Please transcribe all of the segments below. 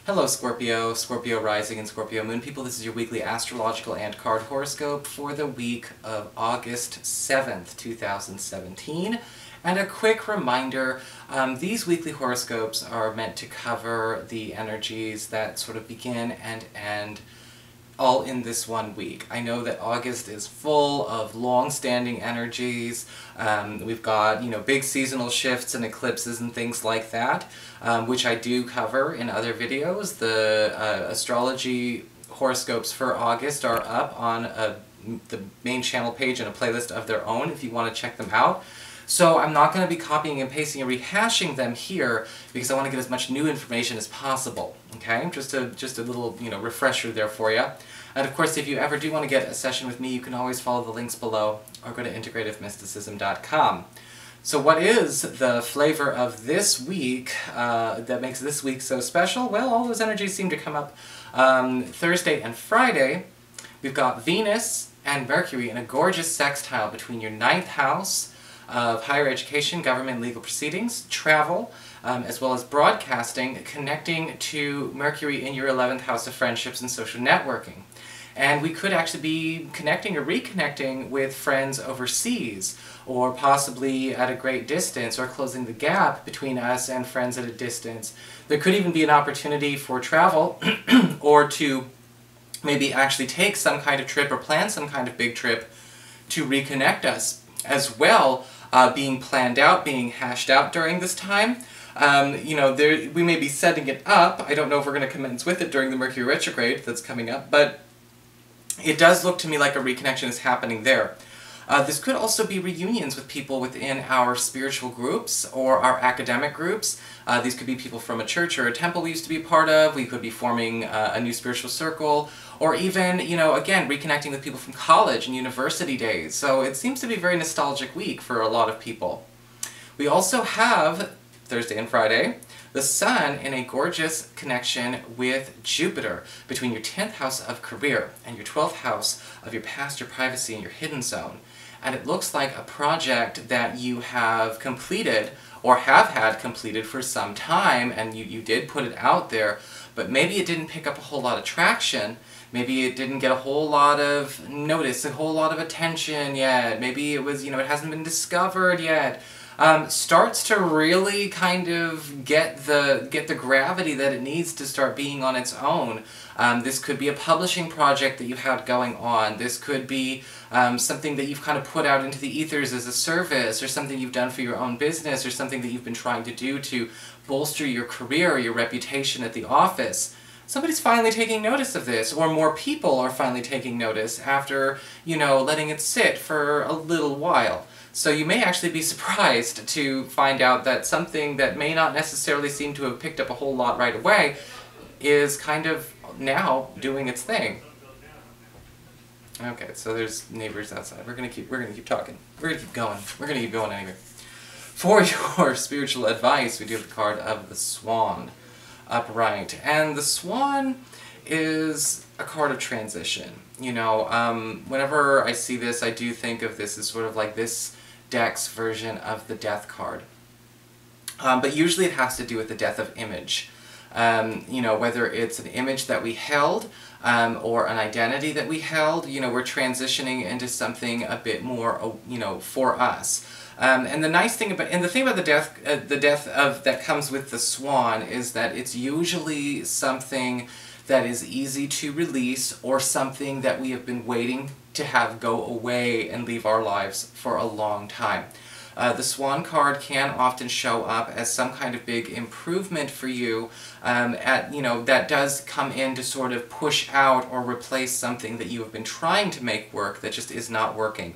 Hello Scorpio, Scorpio Rising and Scorpio Moon people. This is your weekly astrological and card horoscope for the week of August 7th, 2017. And a quick reminder, these weekly horoscopes are meant to cover the energies that sort of begin and end all in this 1 week. I know that August is full of long-standing energies. We've got, big seasonal shifts and eclipses and things like that, which I do cover in other videos. The astrology horoscopes for August are up on the main channel page in a playlist of their own if you want to check them out. So I'm not going to be copying and pasting and rehashing them here because I want to get as much new information as possible. Okay, just a little refresher there for you. And of course, if you ever do want to get a session with me, you can always follow the links below or go to integrativemysticism.com. So what is the flavor of this week that makes this week so special? Well, all those energies seem to come up Thursday and Friday. We've got Venus and Mercury in a gorgeous sextile between your 9th house of higher education, government, legal proceedings, travel, as well as broadcasting, connecting to Mercury in your 11th house of friendships and social networking. And we could actually be connecting or reconnecting with friends overseas, or possibly at a great distance, or closing the gap between us and friends at a distance. There could even be an opportunity for travel, or to maybe actually take some kind of trip or plan some kind of big trip to reconnect us as well, being planned out, being hashed out during this time. We may be setting it up. I don't know if we're going to commence with it during the Mercury retrograde that's coming up, but it does look to me like a reconnection is happening there. This could also be reunions with people within our spiritual groups or our academic groups. These could be people from a church or a temple we used to be part of. We could be forming a new spiritual circle, or even, again, reconnecting with people from college and university days. So it seems to be a very nostalgic week for a lot of people. We also have, Thursday and Friday, the Sun in a gorgeous connection with Jupiter between your 10th house of career and your 12th house of your past, your privacy, and your hidden zone. And it looks like a project that you have completed or have had completed for some time, and you did put it out there, but maybe it didn't pick up a whole lot of traction. Maybe it didn't get a whole lot of notice, a whole lot of attention yet. Maybe it was, it hasn't been discovered yet. Starts to really kind of get the gravity that it needs to start being on its own. This could be a publishing project that you had going on. This could be something that you've kind of put out into the ethers as a service, or something you've done for your own business, or something that you've been trying to do to bolster your career or your reputation at the office. Somebody's finally taking notice of this, or more people are finally taking notice after, letting it sit for a little while. So you may actually be surprised to find out that something that may not necessarily seem to have picked up a whole lot right away is kind of now doing its thing. Okay, so there's neighbors outside. We're gonna keep talking. We're gonna keep going. We're gonna keep going anyway. For your spiritual advice, we do have the card of the Swan upright, and the Swan is a card of transition. Whenever I see this, I do think of this as sort of like this deck's version of the Death card. But usually it has to do with the death of image. Whether it's an image that we held, or an identity that we held, we're transitioning into something a bit more, for us. And the nice thing about, and the thing about the death that comes with the Swan is that it's usually something that is easy to release, or something that we have been waiting to have go away and leave our lives for a long time. The Swan card can often show up as some kind of big improvement for you, that does come in to sort of push out or replace something that you have been trying to make work that just is not working.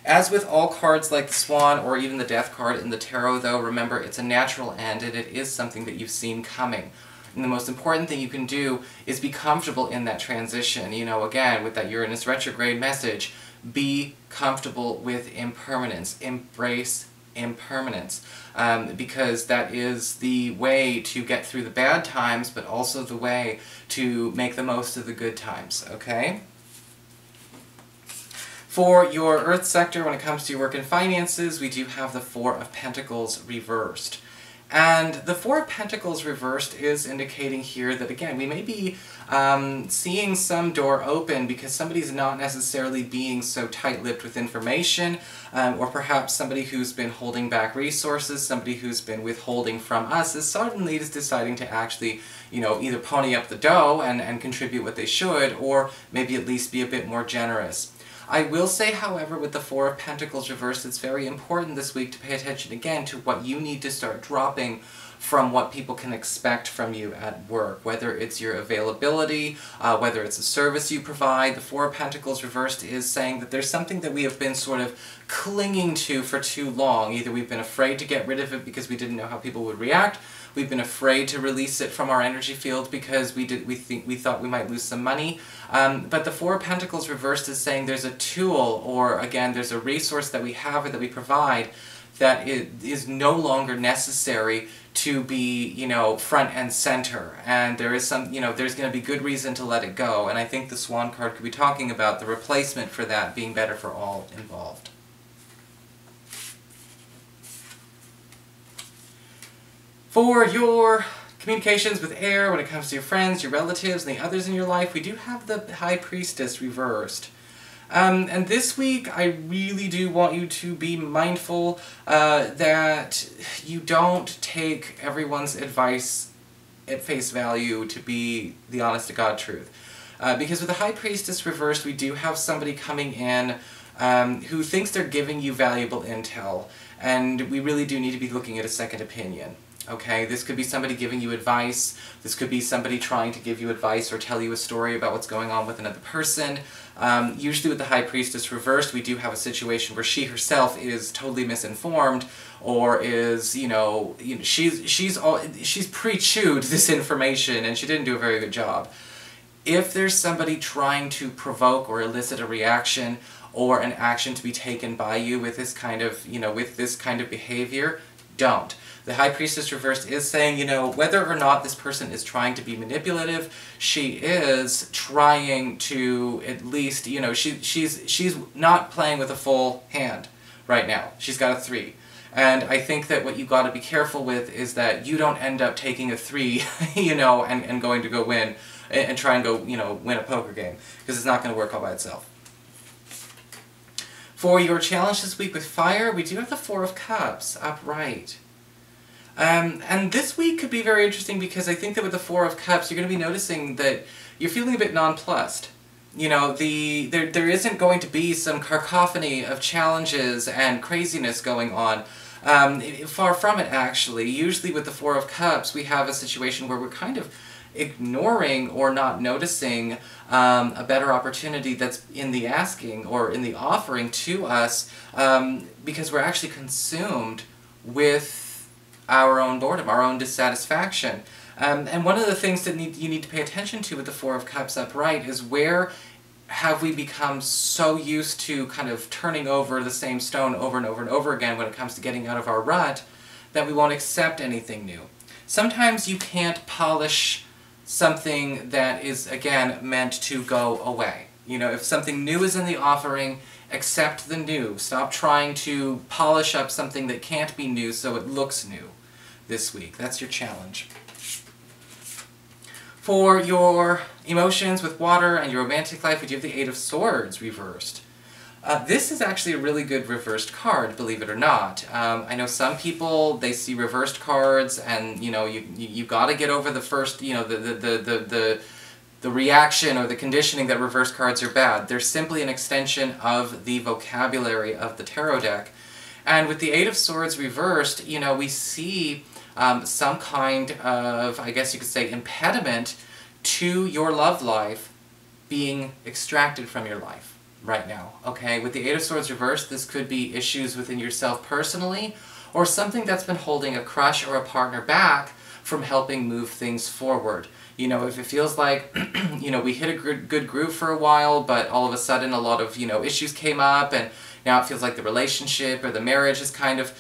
As with all cards like the Swan, or even the Death card in the Tarot, though, remember, it's a natural end, and it is something that you've seen coming. And the most important thing you can do is be comfortable in that transition. Again, with that Uranus retrograde message, be comfortable with impermanence. Embrace impermanence. Because that is the way to get through the bad times, but also the way to make the most of the good times, okay? For your Earth sector, when it comes to your work and finances, we do have the Four of Pentacles reversed. And the Four of Pentacles reversed is indicating here that, again, we may be seeing some door open because somebody's not necessarily being so tight-lipped with information, or perhaps somebody who's been holding back resources, somebody who's been withholding from us is suddenly just deciding to actually, you know, either pony up the dough and contribute what they should, or maybe at least be a bit more generous. I will say, however, with the Four of Pentacles reversed, it's very important this week to pay attention again to what you need to start dropping from what people can expect from you at work, whether it's your availability, whether it's a service you provide. The Four of Pentacles reversed is saying that there's something that we have been sort of clinging to for too long. Either we've been afraid to get rid of it because we didn't know how people would react, we've been afraid to release it from our energy field because we thought we might lose some money. But the Four of Pentacles reversed is saying there's a tool, or again, there's a resource that we have or that we provide that is no longer necessary to be, you know, front and center. And there is some, you know, there's going to be good reason to let it go. And I think the Swan card could be talking about the replacement for that being better for all involved. For your communications with air, when it comes to your friends, your relatives, and the others in your life, we do have the High Priestess reversed. And this week, I really do want you to be mindful that you don't take everyone's advice at face value to be the honest-to-God truth. Because with the High Priestess reversed, we do have somebody coming in who thinks they're giving you valuable intel, and we really do need to be looking at a second opinion. Okay, this could be somebody giving you advice, this could be somebody trying to give you advice or tell you a story about what's going on with another person. Usually with the High Priestess reversed, we do have a situation where she herself is totally misinformed, or is, she's pre-chewed this information and she didn't do a very good job. If there's somebody trying to provoke or elicit a reaction or an action to be taken by you with this kind of, behavior, don't. The High Priestess reversed is saying, whether or not this person is trying to be manipulative, she is trying to at least, she's not playing with a full hand right now. She's got a 3. And I think that what you got to be careful with is that you don't end up taking a 3, and going to go win, and try and go, win a poker game, because it's not going to work all by itself. For your challenge this week with fire, we do have the 4 of Cups upright. And this week could be very interesting because I think that with the 4 of Cups, you're going to be noticing that you're feeling a bit nonplussed. There isn't going to be some cacophony of challenges and craziness going on. Far from it, actually. Usually with the 4 of Cups, we have a situation where we're kind of ignoring or not noticing a better opportunity that's in the asking or in the offering to us because we're actually consumed with our own boredom, our own dissatisfaction. And one of the things that you need to pay attention to with the 4 of Cups upright is where have we become so used to kind of turning over the same stone over and over and over again when it comes to getting out of our rut that we won't accept anything new. Sometimes you can't polish something that is, again, meant to go away. If something new is in the offering, accept the new. Stop trying to polish up something that can't be new so it looks new this week. That's your challenge. For your emotions with water and your romantic life, we do have the 8 of Swords reversed. This is actually a really good reversed card, believe it or not. I know some people, they see reversed cards and, you gotta get over the first, the reaction or the conditioning that reverse cards are bad. They're simply an extension of the vocabulary of the tarot deck. And with the 8 of Swords reversed, we see some kind of, I guess you could say, impediment to your love life being extracted from your life right now. Okay, with the 8 of Swords reversed, this could be issues within yourself personally, or something that's been holding a crush or a partner back from helping move things forward. If it feels like, we hit a good groove for a while, but all of a sudden a lot of, issues came up, and now it feels like the relationship or the marriage is kind of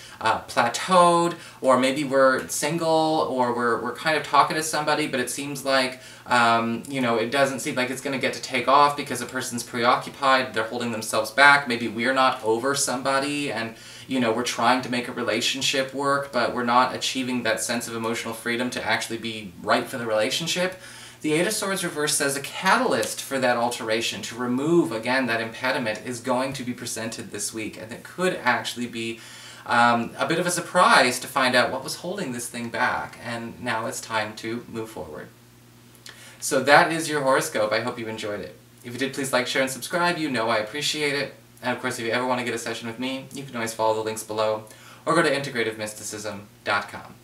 plateaued, or maybe we're single, or we're kind of talking to somebody, but it seems like, it doesn't seem like it's going to get to take off because a person's preoccupied, they're holding themselves back, maybe we're not over somebody, and, you know, we're trying to make a relationship work, but we're not achieving that sense of emotional freedom to actually be right for the relationship. The Eight of Swords reversed says a catalyst for that alteration, to remove, again, that impediment, is going to be presented this week, and it could actually be a bit of a surprise to find out what was holding this thing back, and now it's time to move forward. So that is your horoscope. I hope you enjoyed it. If you did, please like, share, and subscribe. You know I appreciate it. And of course, if you ever want to get a session with me, you can always follow the links below, or go to integrativemysticism.com.